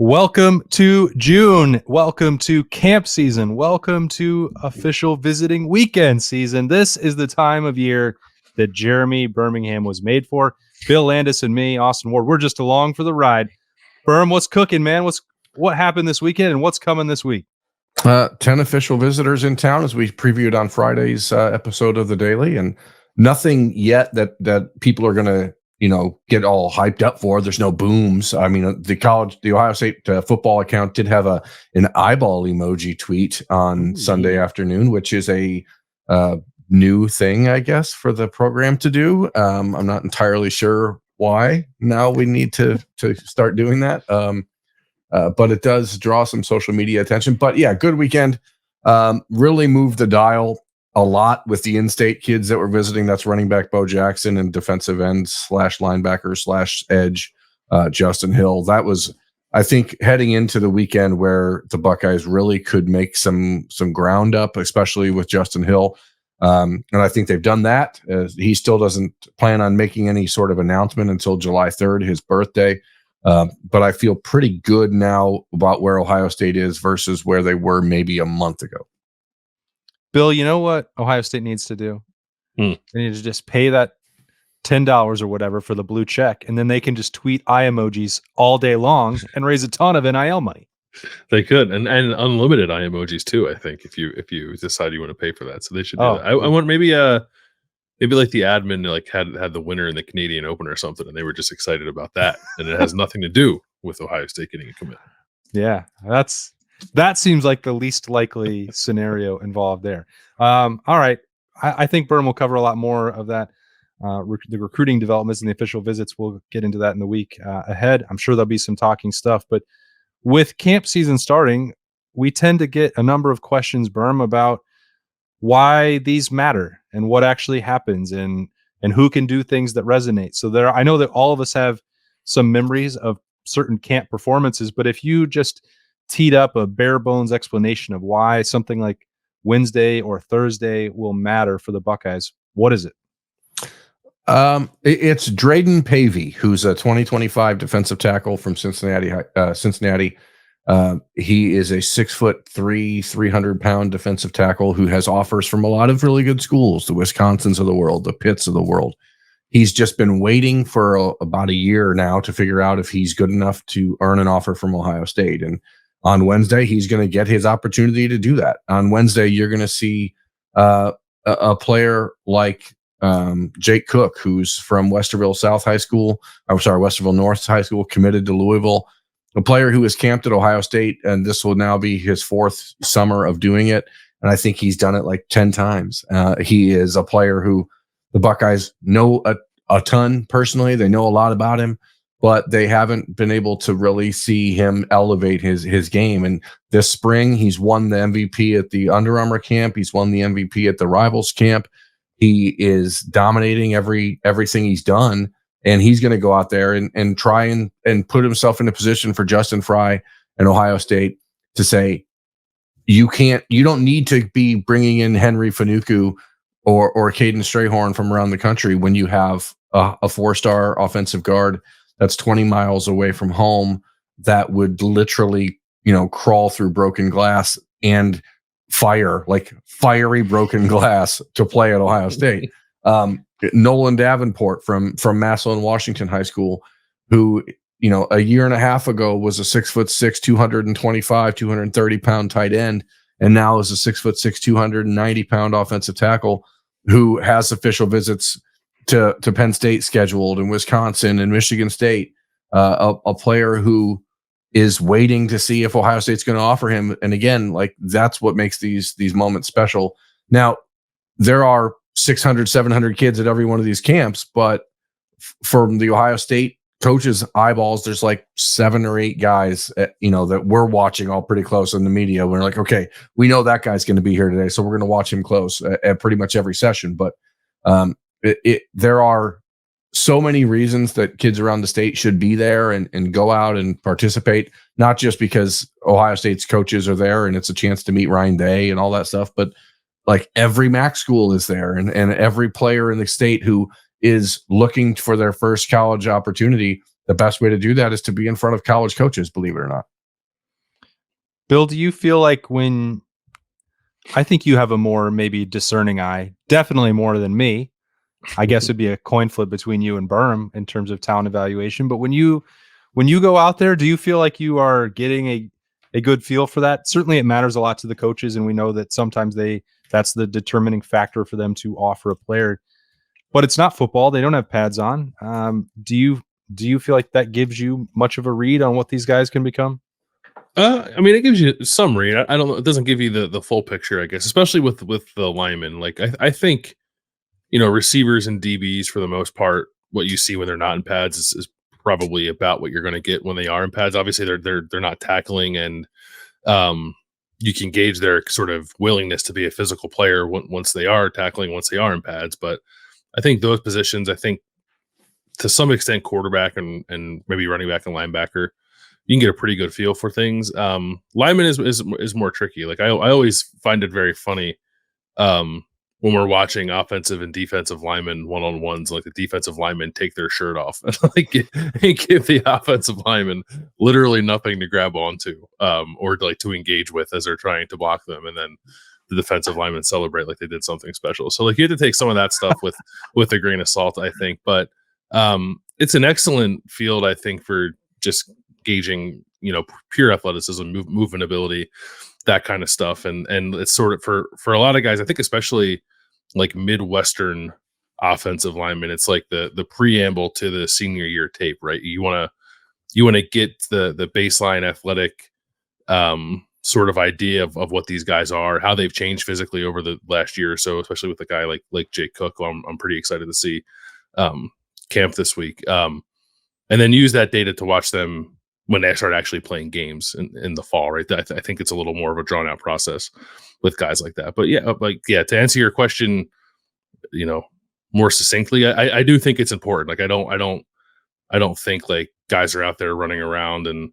Welcome to June. Welcome to camp season. Welcome to official visiting weekend season. This is the time of year that Jeremy Birmingham was made for. Bill Landis and me, Austin Ward, we're just along for the ride. Birm, what's cooking, man? What happened this weekend and what's coming this week? 10 official visitors in town, as we previewed on Friday's episode of the Daily, and nothing yet that people are going to get all hyped up for. There's no booms. I mean, the Ohio State football account did have an eyeball emoji tweet on Sunday afternoon, which is a new thing, I guess, for the program to do. I'm not entirely sure why now we need to start doing that. But it does draw some social media attention. But yeah, good weekend. Really moved the dial a lot with the in-state kids that were visiting. That's running back Bo Jackson and defensive ends / linebacker / edge Justin Hill. That was, I think, heading into the weekend where the Buckeyes really could make some ground up, especially with Justin Hill. And I think they've done that. He still doesn't plan on making any sort of announcement until July 3rd, his birthday. But I feel pretty good now about where Ohio State is versus where they were maybe a month ago. Bill, you know what Ohio State needs to do? They need to just pay that $10 or whatever for the blue check, and then they can just tweet eye emojis all day long and raise a ton of NIL money. They could, and unlimited eye emojis too. I think if you decide you want to pay for that, so they should do that. I want maybe like the admin had the winner in the Canadian Open or something, and they were just excited about that, and it has nothing to do with Ohio State getting a commit. Yeah, that seems like the least likely scenario involved there. All right, I think Byrne will cover a lot more of that. The recruiting developments and the official visits, we'll get into that in the week ahead. I'm sure there'll be some talking stuff, but with camp season starting, we tend to get a number of questions, Byrne, about why these matter and what actually happens and who can do things that resonate. So I know that all of us have some memories of certain camp performances, but if you just teed up a bare bones explanation of why something like Wednesday or Thursday will matter for the Buckeyes, what is it? It's Drayden Pavey, who's a 2025 defensive tackle from Cincinnati. He is a 6'3", 300-pound defensive tackle who has offers from a lot of really good schools, the Wisconsins of the world, the Pitts of the world. He's just been waiting for about a year now to figure out if he's good enough to earn an offer from Ohio State. And on Wednesday, he's going to get his opportunity to do that. On Wednesday, you're going to see a player like Jake Cook, who's from Westerville North High School, committed to Louisville. A player who has camped at Ohio State, and this will now be his fourth summer of doing it. And I think he's done it like 10 times. He is a player who the Buckeyes know a ton personally. They know a lot about him, but they haven't been able to really see him elevate his game. And this spring, he's won the MVP at the Under Armour camp. He's won the MVP at the Rivals camp. He is dominating everything he's done. And he's going to go out there and try and put himself in a position for Justin Fry and Ohio State to say, you don't need to be bringing in Henry Fanuku or Caden Strayhorn from around the country when you have a 4-star offensive guard that's 20 miles away from home that would literally, crawl through broken glass and fiery broken glass to play at Ohio State. Nolan Davenport from Massillon Washington High School, who, a year and a half ago was a 6'6", 225, 230-pound tight end, and now is a 6'6", 290-pound offensive tackle who has official visits to Penn State scheduled, and Wisconsin and Michigan State. A player who is waiting to see if Ohio State's going to offer him. And again, that's what makes these moments special. Now, there are 600, 700 kids at every one of these camps, but from the Ohio State coaches' eyeballs, there's like 7 or 8 guys, that we're watching all pretty close in the media. We're like, okay, we know that guy's going to be here today, so we're going to watch him close at pretty much every session. But there are so many reasons that kids around the state should be there and go out and participate, not just because Ohio State's coaches are there and it's a chance to meet Ryan Day and all that stuff, but like every MAC school is there and every player in the state who is looking for their first college opportunity. the best way to do that is to be in front of college coaches, believe it or not. Bill, do you feel like I think you have a more maybe discerning eye, definitely more than me. I guess it'd be a coin flip between you and Berm in terms of talent evaluation. But when you go out there, do you feel like you are getting a good feel for that? Certainly it matters a lot to the coaches, and we know that sometimes that's the determining factor for them to offer a player. But it's not football. They don't have pads on. Do you feel like that gives you much of a read on what these guys can become? I mean, it gives you some read. I don't know. It doesn't give you the full picture, I guess, especially with the linemen. Like I think, receivers and DBs for the most part, what you see when they're not in pads is probably about what you're going to get when they are in pads. Obviously, they're not tackling, and you can gauge their sort of willingness to be a physical player once they are tackling, once they are in pads. But I think those positions, to some extent, quarterback and maybe running back and linebacker, you can get a pretty good feel for things. Lineman is more tricky. Like I always find it very funny when we're watching offensive and defensive linemen one-on-ones, like the defensive linemen take their shirt off and like give the offensive lineman literally nothing to grab onto or like to engage with as they're trying to block them, and then the defensive linemen celebrate like they did something special. So like you have to take some of that stuff with a grain of salt, I think. But it's an excellent field, I think, for just gauging, pure athleticism, movement ability, that kind of stuff. And it's sort of for a lot of guys, I think, especially like Midwestern offensive linemen, it's like the preamble to the senior year tape, right? You want to get the baseline athletic sort of idea of what these guys are, how they've changed physically over the last year or so, especially with a guy like Jake Cook, who I'm pretty excited to see camp this week. And then use that data to watch them when they start actually playing games in the fall, right? I think it's a little more of a drawn out process with guys like that. But to answer your question, more succinctly, I do think it's important. Like I don't think like guys are out there running around and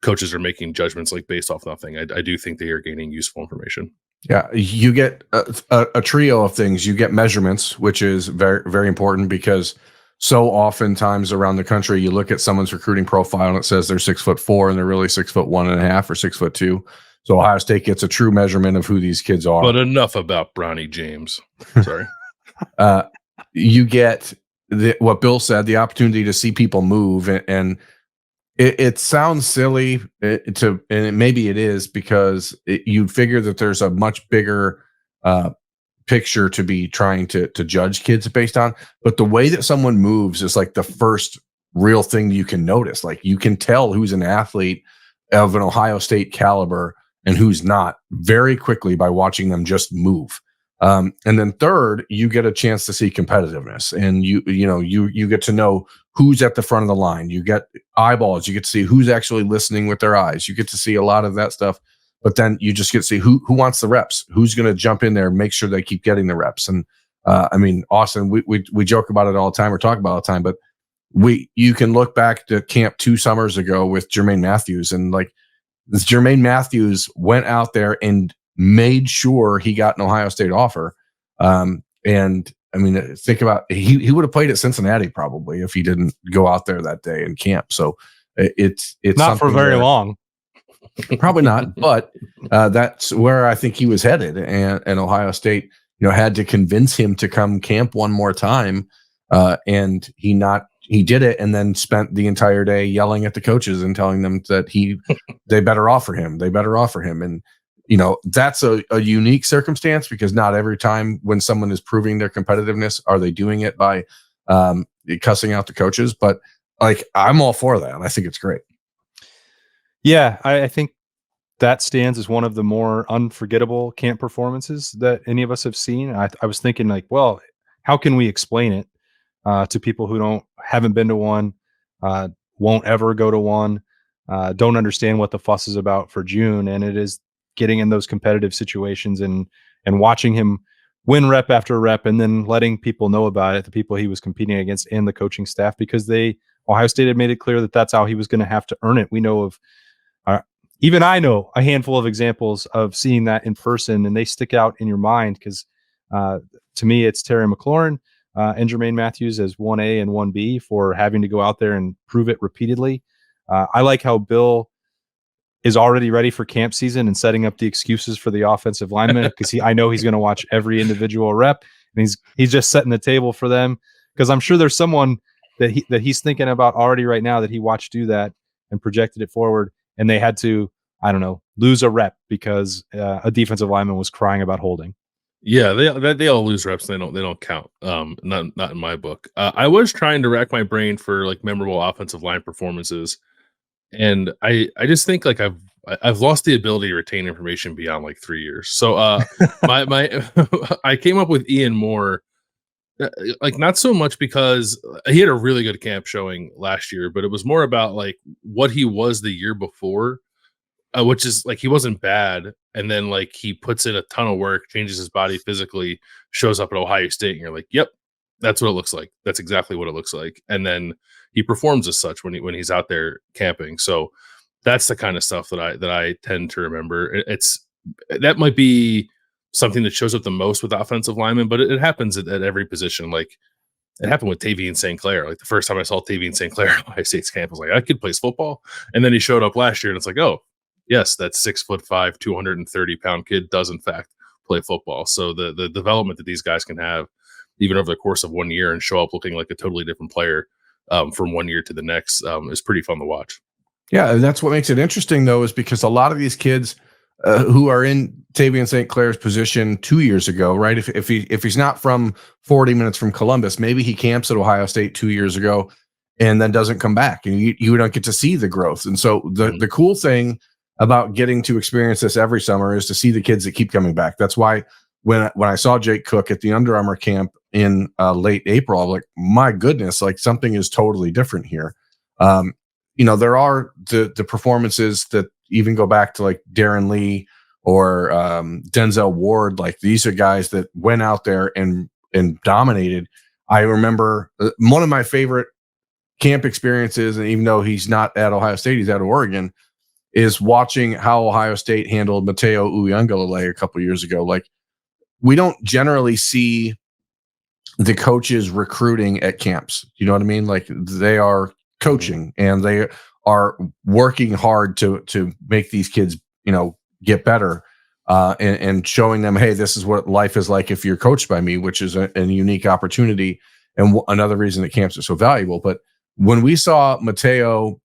coaches are making judgments like based off nothing. I do think they are gaining useful information. Yeah, you get a trio of things. You get measurements, which is very, very important because so oftentimes around the country, you look at someone's recruiting profile and it says they're 6'4" and they're really 6'1.5" or 6'2". So Ohio State gets a true measurement of who these kids are. But enough about Bronny James. Sorry. You get what Bill said, the opportunity to see people move, and it sounds silly and maybe it is because you'd figure that there's a much bigger picture to be trying to judge kids based on, but the way that someone moves is like the first real thing you can notice. Like you can tell who's an athlete of an Ohio State caliber and who's not very quickly by watching them just move. And then third, you get a chance to see competitiveness, and you get to know who's at the front of the line. You get eyeballs. You get to see who's actually listening with their eyes. You get to see a lot of that stuff. But then you just get to see who wants the reps, who's going to jump in there and make sure they keep getting the reps. And I mean, Austin, we joke about it all the time or talk about it all the time, but you can look back to camp 2 summers ago with Jermaine Matthews, and like this Jermaine Matthews went out there and made sure he got an Ohio State offer. And I mean, think about he would have played at Cincinnati probably if he didn't go out there that day in camp. So it's not for very long. Probably not, but that's where I think he was headed, and Ohio State, had to convince him to come camp one more time, and he did it, and then spent the entire day yelling at the coaches and telling them that they better offer him, and that's a unique circumstance because not every time when someone is proving their competitiveness are they doing it by cussing out the coaches, but like I'm all for that. I think it's great. Yeah, I think that stands as one of the more unforgettable camp performances that any of us have seen. I was thinking like, well, how can we explain it to people who haven't been to one, won't ever go to one, don't understand what the fuss is about for June, and it is getting in those competitive situations and watching him win rep after rep, and then letting people know about it, the people he was competing against and the coaching staff, because Ohio State had made it clear that that's how he was going to have to earn it. We know of. Even I know a handful of examples of seeing that in person, and they stick out in your mind because to me, it's Terry McLaurin, and Jermaine Matthews as 1A and 1B for having to go out there and prove it repeatedly. I like how Bill is already ready for camp season and setting up the excuses for the offensive linemen, because I know he's going to watch every individual rep, and he's just setting the table for them, because I'm sure there's someone that he's thinking about already right now that he watched do that and projected it forward, and they had to, I don't know, lose a rep because a defensive lineman was crying about holding. Yeah, they all lose reps. They don't count. Not in my book. I was trying to rack my brain for like memorable offensive line performances, and I just think like I've lost the ability to retain information beyond like 3 years. So my I came up with Ian Moore, like not so much because he had a really good camp showing last year, but it was more about like what he was the year before. Which is like he wasn't bad, and then like he puts in a ton of work, changes his body physically, shows up at Ohio State, and you're like, "Yep, that's what it looks like. That's exactly what it looks like." And then he performs as such when he's out there camping. So that's the kind of stuff that I tend to remember. That might be something that shows up the most with offensive linemen, but it happens at every position. Like it happened with Tavian St. Clair. Like the first time I saw Tavian St. Clair at Ohio State's camp, I was like, "That kid plays football," and then he showed up last year, and it's like, "Oh." Yes, that 6'5", 230-pound kid does in fact play football. So the development that these guys can have, even over the course of 1 year, and show up looking like a totally different player from 1 year to the next, is pretty fun to watch. Yeah, and that's what makes it interesting, though, is because a lot of these kids who are in Tavian St. Clair's position 2 years ago, right? If he's not from 40 minutes from Columbus, maybe he camps at Ohio State 2 years ago and then doesn't come back, and you don't get to see the growth. And so the cool thing about getting to experience this every summer is to see the kids that keep coming back. That's why when I saw Jake Cook at the Under Armour camp in late April, I'm like, my goodness, like something is totally different here. There are the performances that even go back to like Darren Lee or Denzel Ward. Like these are guys that went out there and dominated. I remember one of my favorite camp experiences, and even though he's not at Ohio State, he's at Oregon, is watching how Ohio State handled Mateo Uyunglele a couple years ago. Like we don't generally see the coaches recruiting at camps. You know what I mean? Like they are coaching and they are working hard to make these kids, get better and showing them, hey, this is what life is like if you're coached by me, which is a unique opportunity. And another reason that camps are so valuable. But when we saw Mateo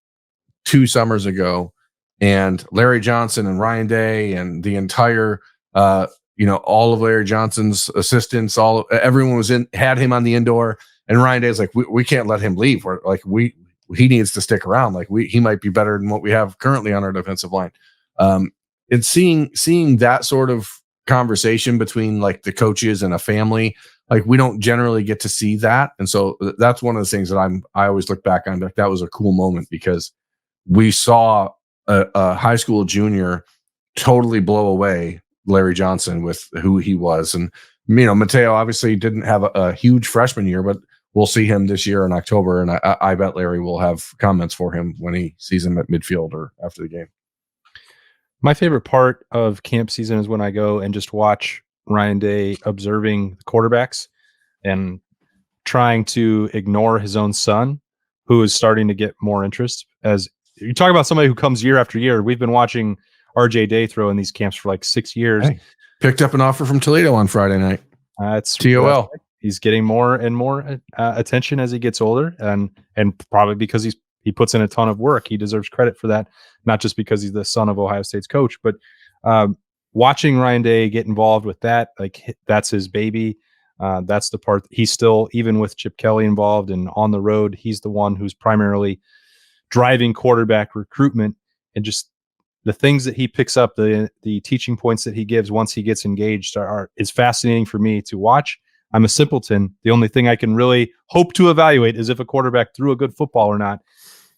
2 summers ago, and Larry Johnson and Ryan Day and the entire, all of Larry Johnson's assistants, everyone had him on the indoor, and Ryan Day's like, we can't let him leave. We're like, he needs to stick around. Like he might be better than what we have currently on our defensive line. And seeing that sort of conversation between like the coaches and a family, like we don't generally get to see that. And so that's one of the things that I always look back on. Like that was a cool moment because we saw a high school junior totally blow away Larry Johnson with who he was. And, Mateo obviously didn't have a huge freshman year, but we'll see him this year in October. And I bet Larry will have comments for him when he sees him at midfield or after the game. My favorite part of camp season is when I go and just watch Ryan Day observing the quarterbacks and trying to ignore his own son, who is starting to get more interest. As you talk about somebody who comes year after year, we've been watching RJ Day throw in these camps for like 6 years. Hey, picked up an offer from Toledo on Friday night. It's TOL. He's getting more and more attention as he gets older, and probably because he puts in a ton of work. He deserves credit for that, not just because he's the son of Ohio State's coach, but watching Ryan Day get involved with that, like that's his baby. That's the part he's still, even with Chip Kelly involved and on the road, he's the one who's primarily driving quarterback recruitment, and just the things that he picks up, the teaching points that he gives once he gets engaged is fascinating for me to watch. I'm a simpleton. The only thing I can really hope to evaluate is if a quarterback threw a good football or not.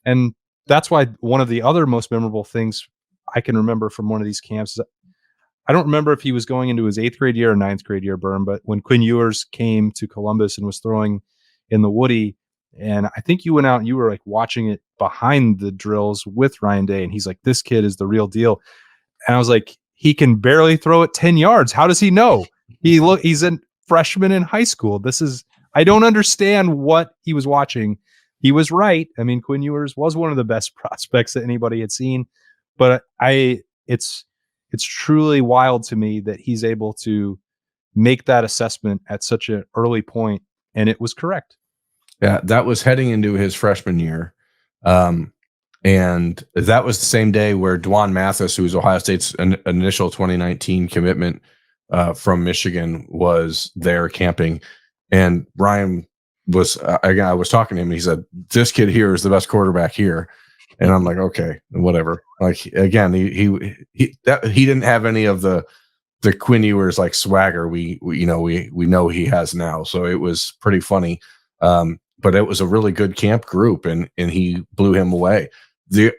And that's why one of the other most memorable things I can remember from one of these camps is, I don't remember if he was going into his 8th grade year or 9th grade year, Berm, but when Quinn Ewers came to Columbus and was throwing in the Woody, and I think you went out and you were like watching it behind the drills with Ryan Day, and he's like, this kid is the real deal. And I was like, he can barely throw it 10 yards. How does he know? He's a freshman in high school. This is I don't understand what he was watching. He was right. I mean, Quinn Ewers was one of the best prospects that anybody had seen, but it's truly wild to me that he's able to make that assessment at such an early point, and it was correct. Yeah, that was heading into his freshman year. And that was the same day where Dwan Mathis, who was Ohio State's initial 2019 commitment from Michigan, was there camping. And Ryan was, again, I was talking to him. And he said, "This kid here is the best quarterback here." And I'm like, okay, whatever. Like, again, he didn't have any of the Quinn Ewers like swagger we know he has now. So it was pretty funny. But it was a really good camp group, and he blew him away. The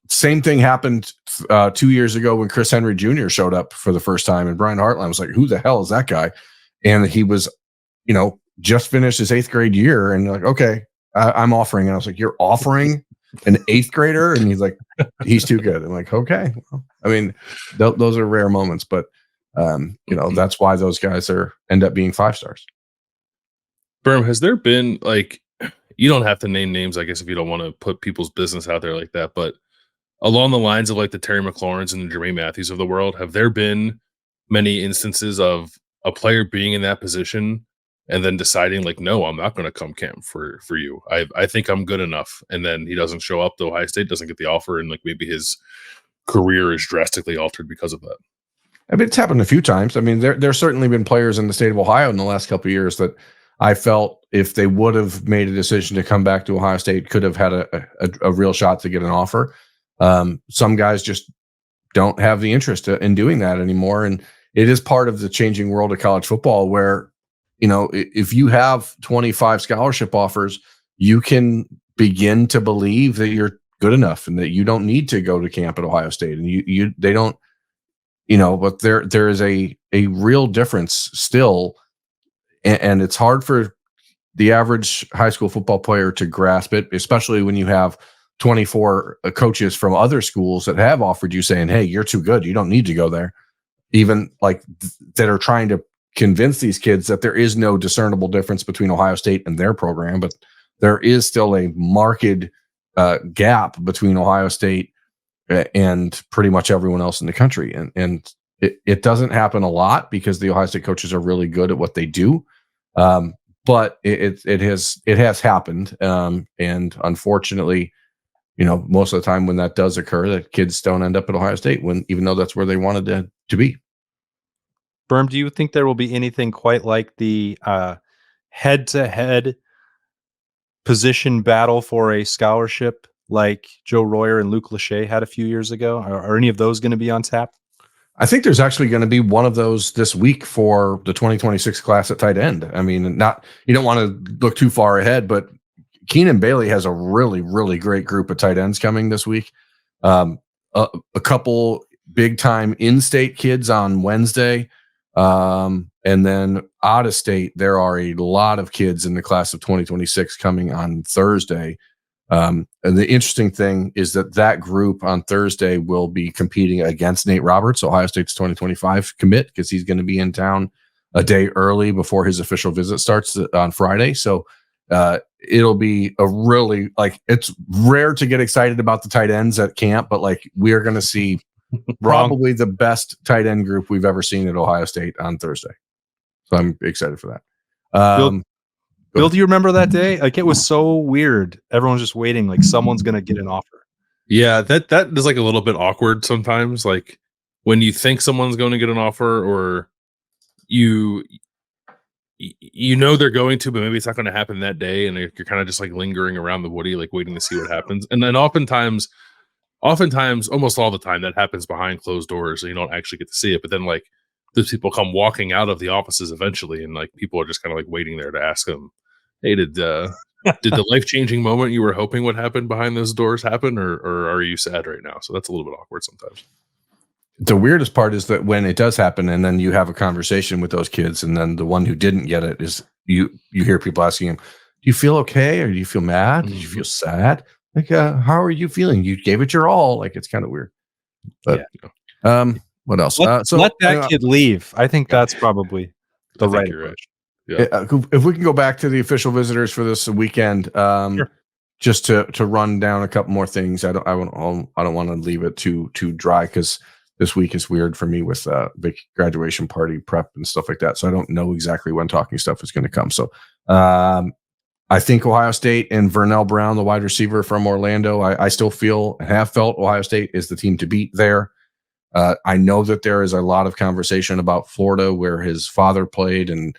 same thing happened 2 years ago when Chris Henry Jr. showed up for the first time, and Brian Hartline was like, "Who the hell is that guy?" And he was, just finished his 8th grade year, and like, "Okay, I'm offering." And I was like, "You're offering an 8th grader?" And he's like, "He's too good." I'm like, "Okay." Well, I mean, those are rare moments, but that's why those guys end up being 5 stars. Berm, has there been, like, you don't have to name names, I guess, if you don't want to put people's business out there like that, but along the lines of like the Terry McLaurins and the Jermaine Matthews of the world, have there been many instances of a player being in that position and then deciding like, no, I'm not going to come camp for you. I think I'm good enough. And then he doesn't show up to Ohio State, doesn't get the offer, and like maybe his career is drastically altered because of that. I mean, it's happened a few times. I mean, there's certainly been players in the state of Ohio in the last couple of years that I felt if they would have made a decision to come back to Ohio State, could have had a real shot to get an offer. Some guys just don't have the interest in doing that anymore. And it is part of the changing world of college football where, if you have 25 scholarship offers, you can begin to believe that you're good enough and that you don't need to go to camp at Ohio State. And they don't, but there is a real difference still. And it's hard for the average high school football player to grasp it, especially when you have 24 coaches from other schools that have offered you saying, "Hey, you're too good. You don't need to go there." Even like that are trying to convince these kids that there is no discernible difference between Ohio State and their program, but there is still a marked gap between Ohio State and pretty much everyone else in the country. And it doesn't happen a lot because the Ohio State coaches are really good at what they do. But it has happened. And unfortunately, most of the time when that does occur, that kids don't end up at Ohio State even though that's where they wanted to be. Berm, do you think there will be anything quite like the head-to-head position battle for a scholarship like Joe Royer and Luke Lachey had a few years ago? Are any of those going to be on tap? I think there's actually going to be one of those this week for the 2026 class at tight end. I mean, you don't want to look too far ahead, but Keenan Bailey has a really, really great group of tight ends coming this week. A couple big time in-state kids on Wednesday. And then out of state, there are a lot of kids in the class of 2026 coming on Thursday. And the interesting thing is that group on Thursday will be competing against Nate Roberts, Ohio State's 2025 commit, because he's going to be in town a day early before his official visit starts on Friday. So it'll be a really, it's rare to get excited about the tight ends at camp, but we are going to see probably the best tight end group we've ever seen at Ohio State on Thursday. So I'm excited for that. Bill, do you remember that day? It was so weird. Everyone's just waiting, someone's going to get an offer. Yeah, that is a little bit awkward sometimes. When you think someone's going to get an offer, or you they're going to, but maybe it's not going to happen that day, and you're kind of just lingering around the woody, waiting to see what happens. And then oftentimes, almost all the time, that happens behind closed doors, and you don't actually get to see it. But then those people come walking out of the offices eventually, and people are just kind of waiting there to ask them, "Hey, did the life-changing moment you were hoping would happen behind those doors happen, or are you sad right now?" So that's a little bit awkward sometimes. The weirdest part is that when it does happen, and then you have a conversation with those kids, and then the one who didn't get it is you hear people asking him, "Do you feel okay, or do you feel mad? Did you feel sad? How are you feeling? You gave it your all." It's kind of weird. But what else? Let that kid leave. I think that's probably the right approach. Yeah. If we can go back to the official visitors for this weekend, Sure. just to run down a couple more things. I don't want to leave it too dry because this week is weird for me with big graduation party prep and stuff like that. So I don't know exactly when talking stuff is going to come. So I think Ohio State and Vernell Brown, the wide receiver from Orlando, I still feel and have felt Ohio State is the team to beat there. I know that there is a lot of conversation about Florida where his father played and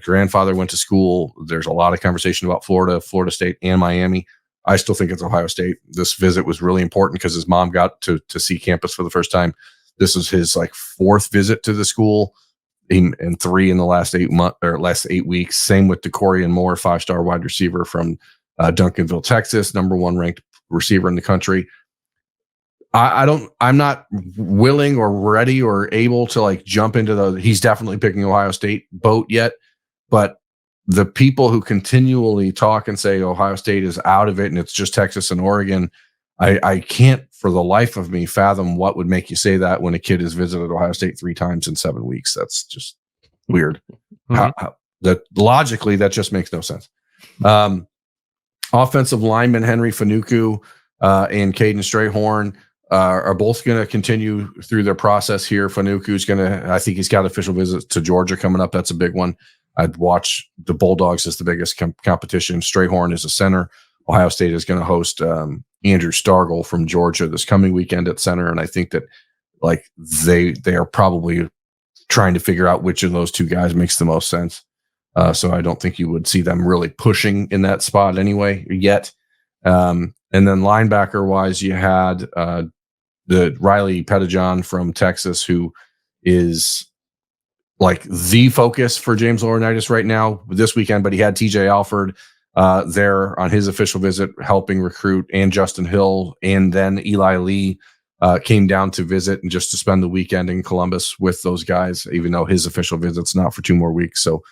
grandfather went to school. There's a lot of conversation about Florida, Florida State, and Miami. I still think it's Ohio State. This visit was really important because his mom got to see campus for the first time. This was his fourth visit to the school, and 3 in the last 8 months or last 8 weeks. Same with DeCorian Moore, 5-star wide receiver from Duncanville, Texas, #1 ranked receiver in the country. I'm not willing or ready or able to jump into he's definitely picking Ohio State boat yet, but the people who continually talk and say Ohio State is out of it and it's just Texas and Oregon, I can't for the life of me fathom what would make you say that when a kid has visited Ohio State 3 times in 7 weeks. That's just weird. Mm-hmm. That logically, that just makes no sense. Offensive lineman Henry Fanuku and Caden Strayhorn are both going to continue through their process here. Fanuku's I think he's got official visits to Georgia coming up. That's a big one. I'd watch the Bulldogs as the biggest competition. Strayhorn is a center. Ohio State is going to host Andrew Stargell from Georgia this coming weekend at center. And I think that they are probably trying to figure out which of those two guys makes the most sense. So I don't think you would see them really pushing in that spot anyway yet. And then linebacker wise, you had the Riley Pettijohn from Texas, who is the focus for James Laurinaitis right now this weekend, but he had TJ Alford there on his official visit helping recruit, and Justin Hill, and then Eli Lee came down to visit and just to spend the weekend in Columbus with those guys, even though his official visit's not for 2 more weeks. So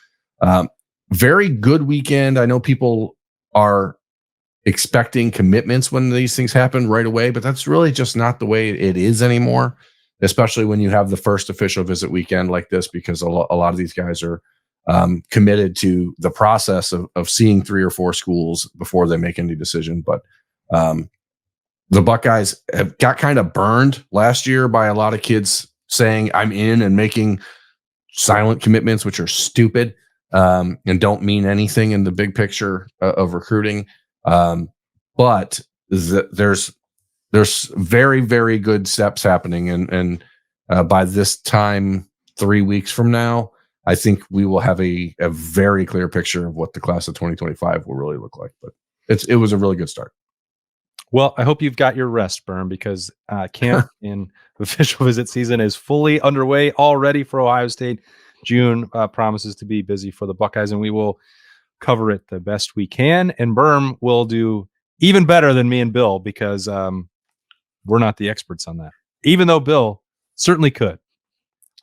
very good weekend. I know people are expecting commitments when these things happen right away, but that's really just not the way it is anymore, especially when you have the first official visit weekend like this, because a lot of these guys are committed to the process of seeing 3 or 4 schools before they make any decision. But the Buckeyes have got kind of burned last year by a lot of kids saying I'm in and making silent commitments, which are stupid and don't mean anything in the big picture of recruiting. But there's very, very good steps happening. And by this time, 3 weeks from now, I think we will have a very clear picture of what the class of 2025 will really look like. But it was a really good start. Well, I hope you've got your rest, Berm, because camp and official visit season is fully underway already for Ohio State. June promises to be busy for the Buckeyes, and we will cover it the best we can. And Berm will do even better than me and Bill, because we're not the experts on that, even though Bill certainly could.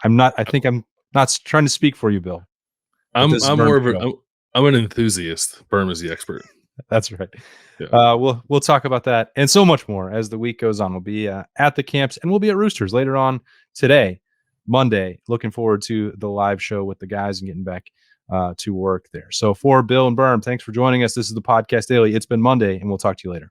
I think I'm not trying to speak for you, Bill. I'm more of I'm an enthusiast. Berm is the expert. That's right. Yeah. We'll talk about that and so much more as the week goes on. We'll be at the camps, and we'll be at Roosters later on today, Monday. Looking forward to the live show with the guys and getting back to work there. So for Bill and Berm, thanks for joining us. This is the Podcast Daily. It's been Monday, and we'll talk to you later.